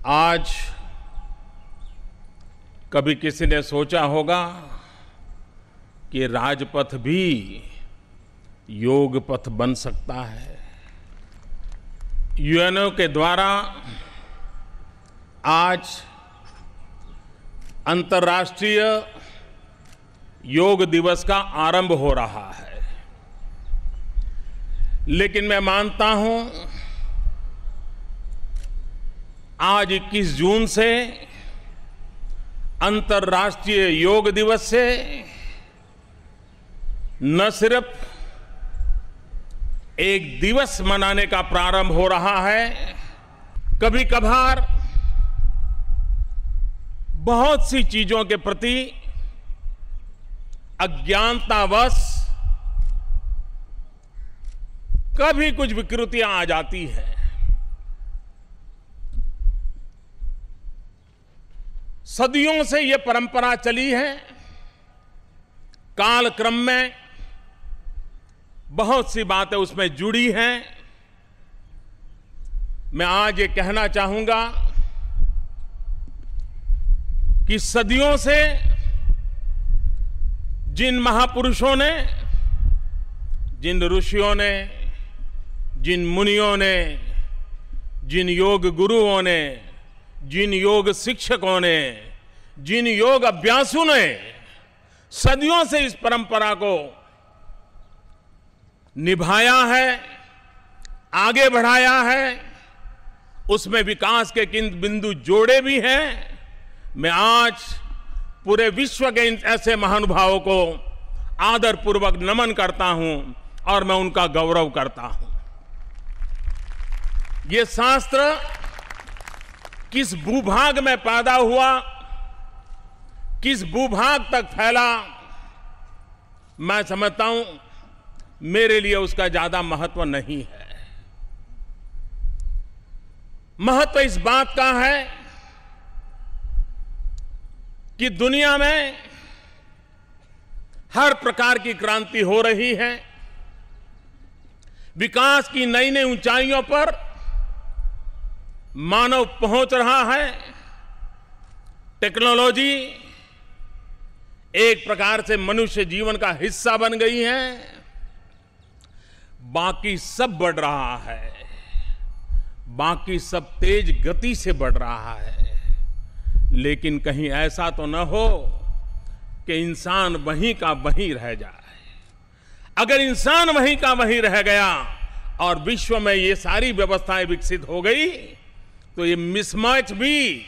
आज कभी किसी ने सोचा होगा कि राजपथ भी योग पथ बन सकता है। यूएनओ के द्वारा आज अंतर्राष्ट्रीय योग दिवस का आरंभ हो रहा है, लेकिन मैं मानता हूं आज 21 जून से अंतर्राष्ट्रीय योग दिवस से न सिर्फ एक दिवस मनाने का प्रारंभ हो रहा है, कभी कभार बहुत सी चीजों के प्रति अज्ञानतावश कभी कुछ विकृतियां आ जाती हैं। सदियों से ये परंपरा चली है, कालक्रम में बहुत सी बातें उसमें जुड़ी हैं। मैं आज ये कहना चाहूंगा कि सदियों से जिन महापुरुषों ने, जिन ऋषियों ने, जिन मुनियों ने, जिन योग गुरुओं ने, जिन योग शिक्षकों ने, जिन योग अभ्यासुओं ने सदियों से इस परंपरा को निभाया है, आगे बढ़ाया है, उसमें विकास के किन बिंदु जोड़े भी हैं, मैं आज पूरे विश्व के इन ऐसे महानुभावों को आदरपूर्वक नमन करता हूं और मैं उनका गौरव करता हूं। ये शास्त्र किस भूभाग में पैदा हुआ, किस भूभाग तक फैला, मैं समझता हूं मेरे लिए उसका ज्यादा महत्व नहीं है। महत्व इस बात का है कि दुनिया में हर प्रकार की क्रांति हो रही है, विकास की नई नई ऊंचाइयों पर मानव पहुंच रहा है। टेक्नोलॉजी एक प्रकार से मनुष्य जीवन का हिस्सा बन गई है, बाकी सब बढ़ रहा है, बाकी सब तेज गति से बढ़ रहा है, लेकिन कहीं ऐसा तो न हो कि इंसान वहीं का वहीं रह जाए। अगर इंसान वहीं का वहीं रह गया और विश्व में ये सारी व्यवस्थाएं विकसित हो गई तो ये मिसमैच भी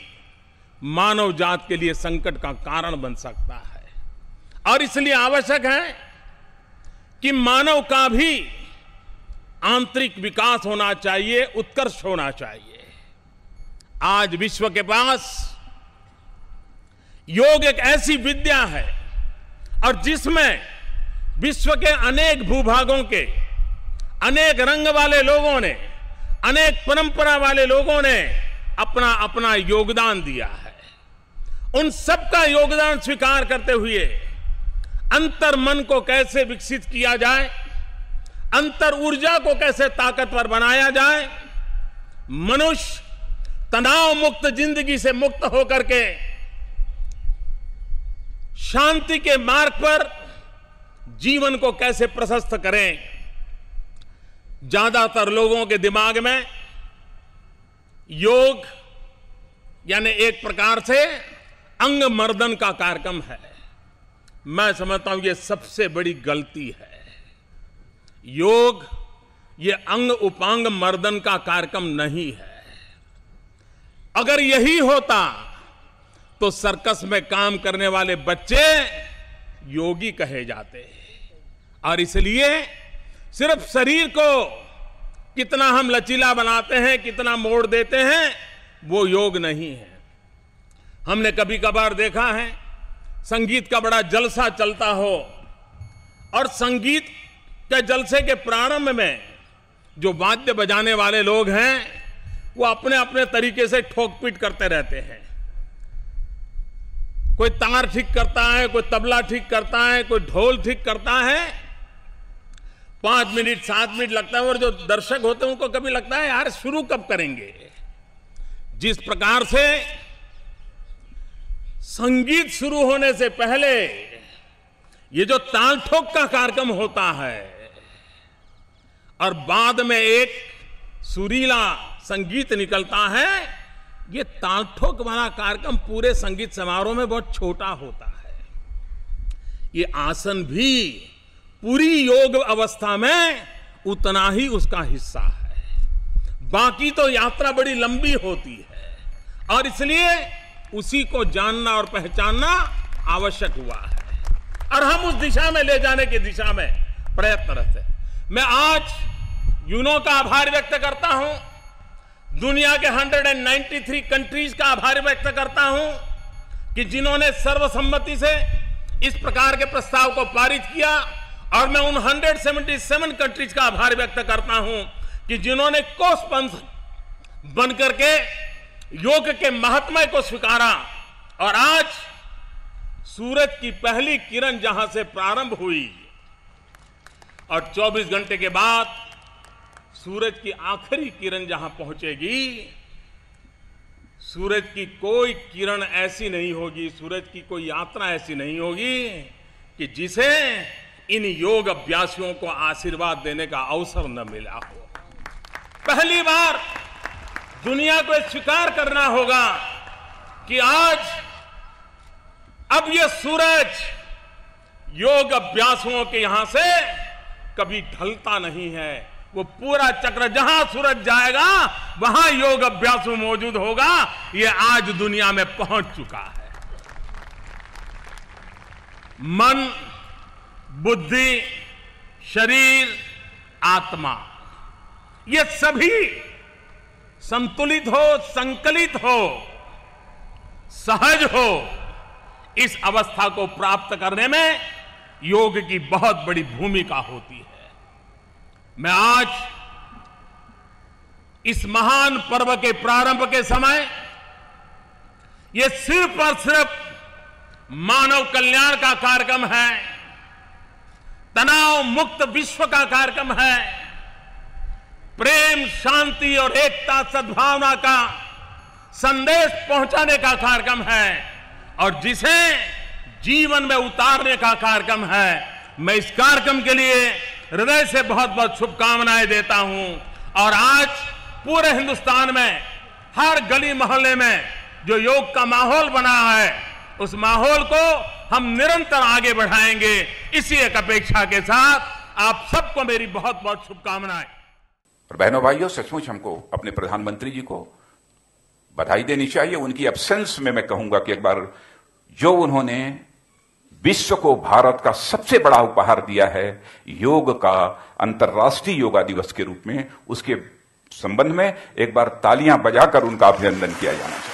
मानव जात के लिए संकट का कारण बन सकता है। और इसलिए आवश्यक है कि मानव का भी आंतरिक विकास होना चाहिए, उत्कर्ष होना चाहिए। आज विश्व के पास योग एक ऐसी विद्या है और जिसमें विश्व के अनेक भूभागों के अनेक रंग वाले लोगों ने, अनेक परंपरा वाले लोगों ने अपना अपना योगदान दिया है। उन सबका योगदान स्वीकार करते हुए अंतर मन को कैसे विकसित किया जाए, अंतर ऊर्जा को कैसे ताकतवर बनाया जाए, मनुष्य तनाव मुक्त जिंदगी से मुक्त होकर के शांति के मार्ग पर जीवन को कैसे प्रशस्त करें। ज्यादातर लोगों के दिमाग में योग यानी एक प्रकार से अंग मर्दन का कार्यक्रम है। मैं समझता हूं यह सबसे बड़ी गलती है। योग ये अंग उपांग मर्दन का कार्यक्रम नहीं है। अगर यही होता तो सर्कस में काम करने वाले बच्चे योगी कहे जाते। और इसलिए सिर्फ शरीर को कितना हम लचीला बनाते हैं, कितना मोड़ देते हैं, वो योग नहीं है। हमने कभी कभार देखा है संगीत का बड़ा जलसा चलता हो और संगीत के जलसे के प्रारंभ में जो वाद्य बजाने वाले लोग हैं वो अपने अपने तरीके से ठोक-पीट करते रहते हैं। कोई तार ठीक करता है, कोई तबला ठीक करता है, कोई ढोल ठीक करता है। 5 मिनट 7 मिनट लगता है और जो दर्शक होते हैं उनको कभी लगता है यार शुरू कब करेंगे। जिस प्रकार से संगीत शुरू होने से पहले ये जो ताल ठोक का कार्यक्रम होता है और बाद में एक सुरीला संगीत निकलता है, ये ताल ठोक वाला कार्यक्रम पूरे संगीत समारोह में बहुत छोटा होता है। ये आसन भी पूरी योग अवस्था में उतना ही उसका हिस्सा है, बाकी तो यात्रा बड़ी लंबी होती है और इसलिए उसी को जानना और पहचानना आवश्यक हुआ है और हम उस दिशा में ले जाने की दिशा में प्रयत्नरत हैं। मैं आज यूनो का आभार व्यक्त करता हूं, दुनिया के 193 कंट्रीज का आभार व्यक्त करता हूं कि जिन्होंने सर्वसम्मति से इस प्रकार के प्रस्ताव को पारित किया और मैं उन 177 कंट्रीज का आभार व्यक्त करता हूं कि जिन्होंने कोस्पंथ बनकर के योग के महात्म्य को स्वीकारा और आज सूरज की पहली किरण जहां से प्रारंभ हुई और 24 घंटे के बाद सूरज की आखिरी किरण जहां पहुंचेगी, सूरज की कोई किरण ऐसी नहीं होगी, सूरज की कोई यात्रा ऐसी नहीं होगी कि जिसे इन योग अभ्यासियों को आशीर्वाद देने का अवसर न मिला हो। पहली बार दुनिया को स्वीकार करना होगा कि आज अब ये सूरज योग अभ्यासियों के यहां से कभी ढलता नहीं है। वो पूरा चक्र जहां सूरज जाएगा वहां योग अभ्यास मौजूद होगा। ये आज दुनिया में पहुंच चुका है। मन, बुद्धि, शरीर, आत्मा, ये सभी संतुलित हो, संकलित हो, सहज हो, इस अवस्था को प्राप्त करने में योग की बहुत बड़ी भूमिका होती है। मैं आज इस महान पर्व के प्रारंभ के समय ये सिर्फ और सिर्फ मानव कल्याण का कार्यक्रम है, तनाव मुक्त विश्व का कार्यक्रम है, प्रेम, शांति और एकता, सद्भावना का संदेश पहुंचाने का कार्यक्रम है और जिसे जीवन में उतारने का कार्यक्रम है। मैं इस कार्यक्रम के लिए हृदय से बहुत बहुत शुभकामनाएं देता हूं और आज पूरे हिंदुस्तान में हर गली मोहल्ले में जो योग का माहौल बना है, उस माहौल को हम निरंतर आगे बढ़ाएंगे। इसी एक अपेक्षा के साथ आप सबको मेरी बहुत बहुत शुभकामनाएं। और बहनों भाइयों, सचमुच हमको अपने प्रधानमंत्री जी को बधाई देनी चाहिए। उनकी एब्सेंस में मैं कहूंगा कि एक बार जो उन्होंने विश्व को भारत का सबसे बड़ा उपहार दिया है योग का अंतर्राष्ट्रीय योगा दिवस के रूप में, उसके संबंध में एक बार तालियां बजाकर उनका अभिनंदन किया जाना चाहिए।